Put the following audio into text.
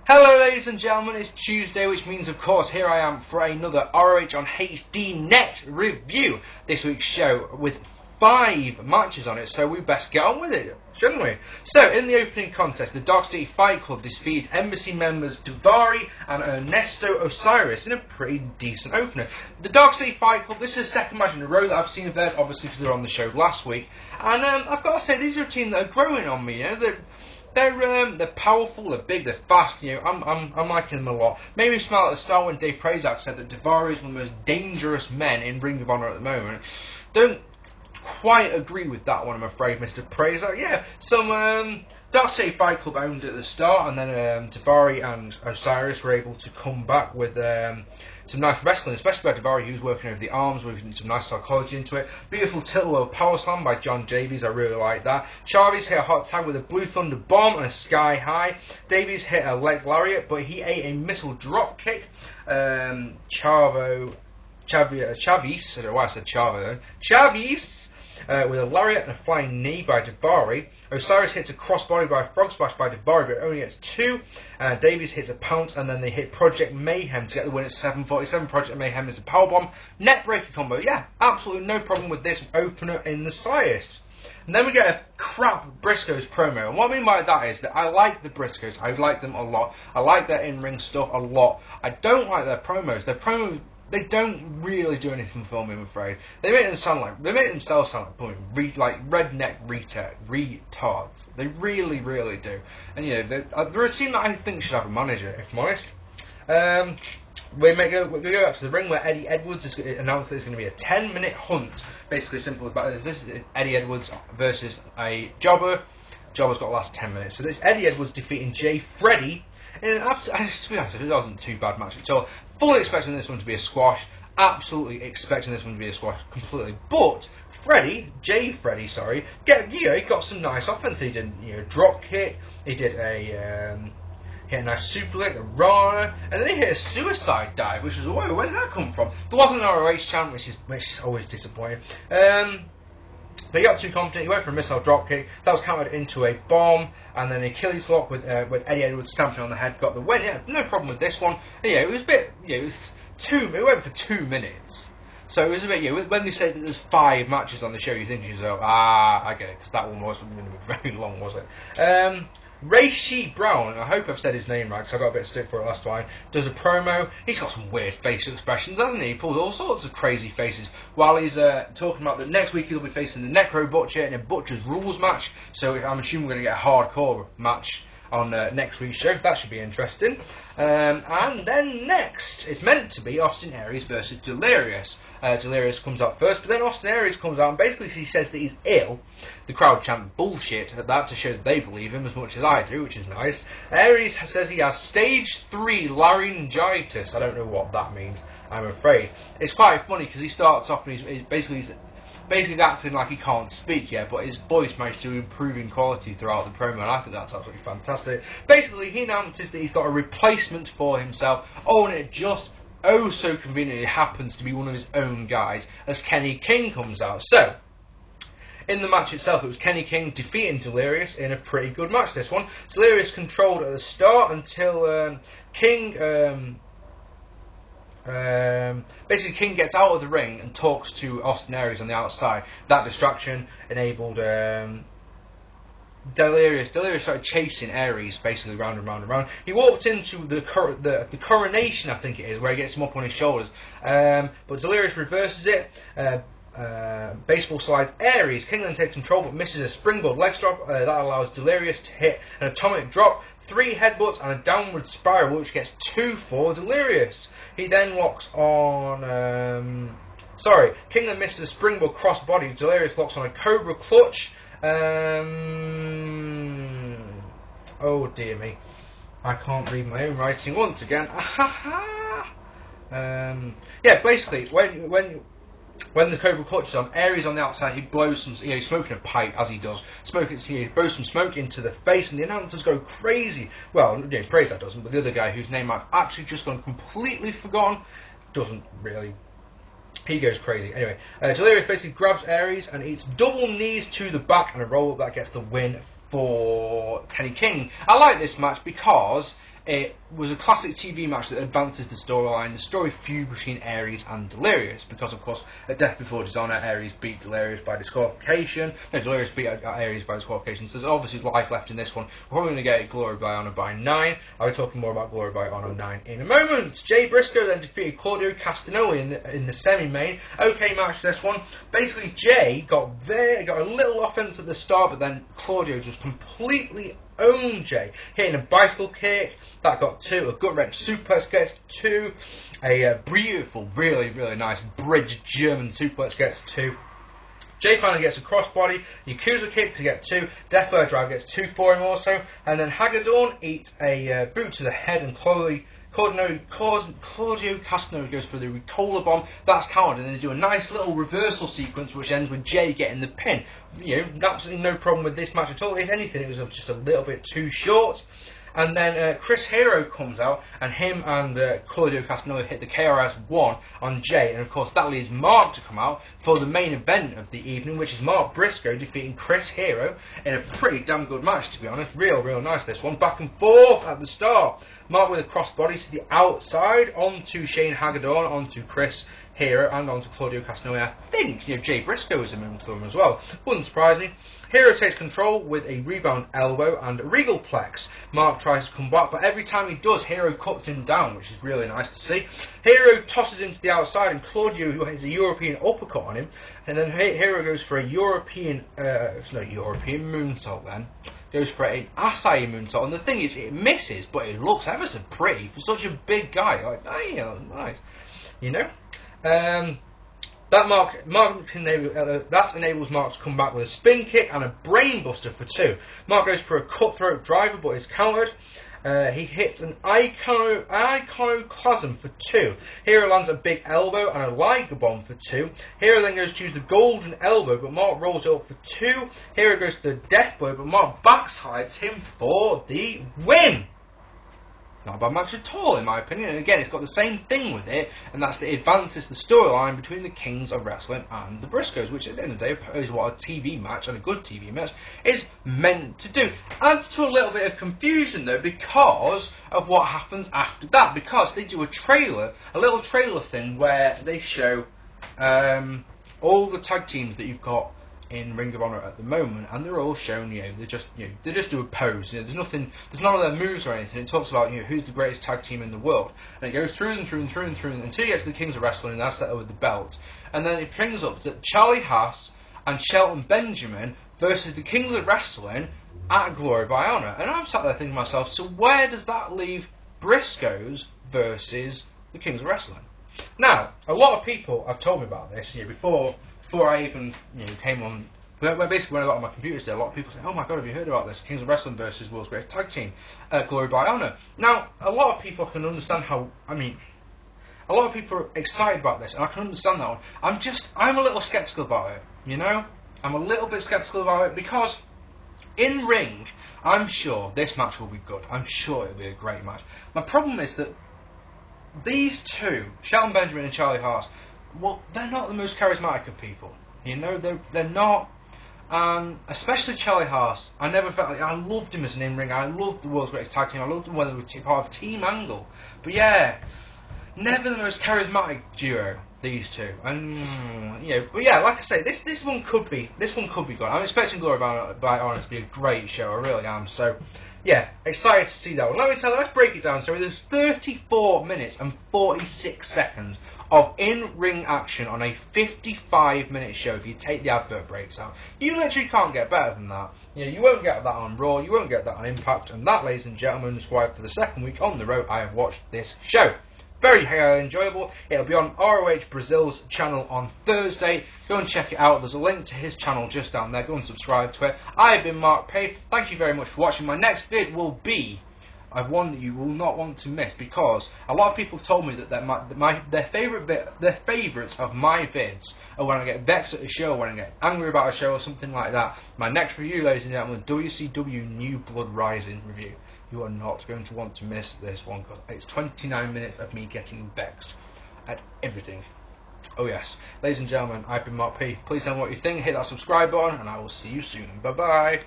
Hello ladies and gentlemen, it's Tuesday, which means of course here I am for another Roh On Hdnet review. This week's show with 5 matches on it, so we best get on with it, shouldn't we? So, in the opening contest, the Dark City Fight Club defeated Embassy members Davari and Ernesto Osiris in a pretty decent opener. The Dark City Fight Club, this is the second match in a row that I've seen of theirs, obviously because they were on the show last week, and I've got to say, these are a team that are growing on me, you know, they're powerful, they're big, they're fast. You know, I'm liking them a lot. Made me smile at the start when Dave Prazak said that Davari is one of the most dangerous men in Ring of Honor at the moment. Don't quite agree with that one, I'm afraid, Mr. Prazak. Yeah, some Dark City Fight Club owned it at the start, and then Davari and Osiris were able to come back with some nice wrestling, especially by Davari, who's working over the arms, working some nice psychology into it. Beautiful tilt-a-whirl power slam by John Davies, I really like that. Chavis hit a hot tag with a Blue Thunder bomb and a sky high. Davies hit a leg lariat, but he ate a missile drop kick. Chavis, I don't know why I said Chavo then. Chavis with a lariat and a flying knee by Davari. Osiris hits a crossbody by a frog splash by Davari, but only gets 2. Davies hits a pounce, and then they hit Project Mayhem to get the win at 7:47. Project Mayhem is a powerbomb. Net breaker combo. Yeah, absolutely no problem with this opener in the slightest. And then we get a crap Briscoes promo. And what I mean by that is that I like the Briscoes. I like them a lot. I like their in-ring stuff a lot. I don't like their promos. Their promos, they don't really do anything for me, I'm afraid. They make themselves sound like redneck retards. They really, really do. And you know, they're a team that I think should have a manager, if I'm honest. We go back to the ring where Eddie Edwards has announced that it's going to be a 10-minute hunt. Basically, simple about it. This is Eddie Edwards versus a jobber. Jobber's got to last 10 minutes. So this Eddie Edwards defeating Jay Freddy. In an to be honest, it wasn't too bad match at all. Fully expecting this one to be a squash. Absolutely expecting this one to be a squash completely. But Jay Freddy, he got some nice offense. He did drop kick. He did hit a nice super leg, a rana, and then he hit a suicide dive, which was, whoa, where did that come from? There wasn't an ROH chant, which is always disappointing. But he got too confident, he went for a missile dropkick, that was countered into a bomb, and then Achilles lock with Eddie Edwards stamping on the head, got the win. Yeah, no problem with this one. And, it was a bit, it went for 2 minutes. So it was a bit, when they say that there's 5 matches on the show, you think to yourself, I get it, because that one wasn't going to be very long, was it? Rishi Brown, I hope I've said his name right because I got a bit of stick for it last time, does a promo. He's got some weird facial expressions, hasn't he? He pulls all sorts of crazy faces while he's talking about that next week he'll be facing the Necro Butcher in a Butcher's Rules match. So I'm assuming we're going to get a hardcore match on next week's show. That should be interesting. And then next, it's meant to be Austin Aries versus Delirious. Delirious comes out first, but then Austin Aries comes out and basically he says that he's ill. The crowd chant bullshit at that to show that they believe him as much as I do, which is nice. Aries says he has stage 3 laryngitis. I don't know what that means, I'm afraid. It's quite funny because he starts off and he's basically acting like he can't speak yet, but his voice managed to improve in quality throughout the promo, and I think that's absolutely fantastic. Basically, he announces that he's got a replacement for himself, and it just so conveniently happens to be one of his own guys, as Kenny King comes out. So, in the match itself, it was Kenny King defeating Delirious in a pretty good match, this one. Delirious controlled at the start until King... basically, King gets out of the ring and talks to Austin Aries on the outside. That distraction enabled Delirious started chasing Aries basically round and round and round. He walked into the coronation, I think it is, where he gets him up on his shoulders. But Delirious reverses it. Baseball slides Aries. King then takes control but misses a springboard leg drop. That allows Delirious to hit an atomic drop, 3 headbutts and a downward spiral, which gets 2 for Delirious. He then locks on... King then misses a springboard crossbody. Delirious locks on a Cobra clutch. Oh dear me. I can't read my own writing once again. Basically, when the Cobra clutch is on, Aries on the outside, he blows some, he's smoking a pipe, as he does. He blows some smoke into the face, and the announcers go crazy. Well, praise that doesn't, but the other guy, whose name I've actually just gone completely forgotten, doesn't really. He goes crazy. Anyway, Delirious basically grabs Aries and eats double knees to the back and a roll-up that gets the win for Kenny King. I like this match because it was a classic TV match that advances the storyline, the story feud between Aries and Delirious, because of course at Death Before Dishonor, Aries beat Delirious by disqualification. No, Delirious beat Aries by disqualification, so there's obviously life left in this one. We're probably going to get Glory by Honor by 9. I'll be talking more about Glory by Honor 9 in a moment. Jay Briscoe then defeated Claudio Castagnoli in the semi-main. Okay match this one. Basically Jay got a little offense at the start, but then Claudio just completely owned Jay, hitting a bicycle kick that got 2, a gut wrench suplex gets 2, a beautiful, really nice bridge German suplex gets 2. Jay finally gets a crossbody, Yakuza kick to get 2, Death Valley Drive gets 2 for him also, and then Hagedorn eats a boot to the head, and Claudio Castagnoli goes for the Ricola bomb. That's countered, and they do a nice little reversal sequence which ends with Jay getting the pin. You know, absolutely no problem with this match at all. If anything, it was just a little bit too short. And then Chris Hero comes out, and him and Claudio Castagnoli hit the KRS-1 on Jay, and of course that leaves Mark to come out for the main event of the evening, which is Mark Briscoe defeating Chris Hero in a pretty damn good match, to be honest. Real nice this one. Back and forth at the start. Mark with a crossbody to the outside, onto Shane Hagedorn, onto Chris Hero, and onto Claudio Castagnoli. I think Jay Briscoe is immune to him as well. Wouldn't surprise me. Hero takes control with a rebound elbow and a regal plex. Mark tries to come back, but every time he does, Hero cuts him down, which is really nice to see. Hero tosses him to the outside, and Claudio, who has a European uppercut on him, and then Hero goes for a European moonsault then. Goes for an Asai moonsault, and the thing is, it misses, but it looks ever so pretty for such a big guy. Like, damn, nice. You know? That enables Mark to come back with a spin kick and a brainbuster for 2. Mark goes for a cutthroat driver, but is countered. He hits an iconoclasm for 2. Hero lands a big elbow and a Liger bomb for 2. Hero then goes to use the golden elbow, but Mark rolls it up for 2. Hero goes for the death blow, but Mark backsides him for the win. Not a bad match at all, in my opinion. And again, it's got the same thing with it, and that's that it advances the storyline between the Kings of Wrestling and the Briscoes, which at the end of the day is what a TV match, and a good TV match, is meant to do. Adds to a little bit of confusion, though, because of what happens after that. Because they do a little trailer thing, where they show all the tag teams that you've got in Ring of Honor at the moment, and they're all shown, they just do a pose. There's none of their moves or anything. It talks about who's the greatest tag team in the world, and it goes through until you get to the Kings of Wrestling, and that's set with the belt, and then it brings up that Charlie Haas and Shelton Benjamin versus the Kings of Wrestling at Glory by Honor, and I'm sat there thinking to myself, so where does that leave Briscoes versus the Kings of Wrestling? Now, a lot of people have told me about this before I even came on. Basically, when I got on my computer today, a lot of people say, "Oh my God, have you heard about this? Kings of Wrestling versus World's Greatest Tag Team at Glory by Honor." Now, a lot of people can understand how. A lot of people are excited about this, and I can understand that one. I'm a little skeptical about it. I'm a little bit skeptical about it because in ring, I'm sure this match will be good. I'm sure it'll be a great match. My problem is that these two, Shelton Benjamin and Charlie Haas, well, they're not the most charismatic of people. They're not. Especially Charlie Haas. I never felt like I loved him as an in-ring. I loved the World's Greatest Tag Team. I loved them when they were part of Team Angle. But yeah, never the most charismatic duo. These two, and but yeah, like I say, this one could be good. I'm expecting Glory by Honor to be a great show. I really am. So yeah, excited to see that one. Let's break it down. So there's 34 minutes and 46 seconds of in-ring action on a 55-minute show. If you take the advert breaks out, you literally can't get better than that. You won't get that on Raw. You won't get that on Impact. And that, ladies and gentlemen, is why for the second week on the road I have watched this show. Very highly enjoyable. It'll be on ROH Brazil's channel on Thursday. Go and check it out. There's a link to his channel just down there. Go and subscribe to it. I have been Mark Pay. Thank you very much for watching. My next vid will be one that you will not want to miss, because a lot of people have told me that their favourites of my vids are when I get vexed at a show, when I get angry about a show or something like that. My next review, ladies and gentlemen, WCW New Blood Rising review. You are not going to want to miss this one, because it's 29 minutes of me getting vexed at everything. Oh yes. Ladies and gentlemen, I've been Mark P. Please tell me what you think, hit that subscribe button, and I will see you soon. Bye bye.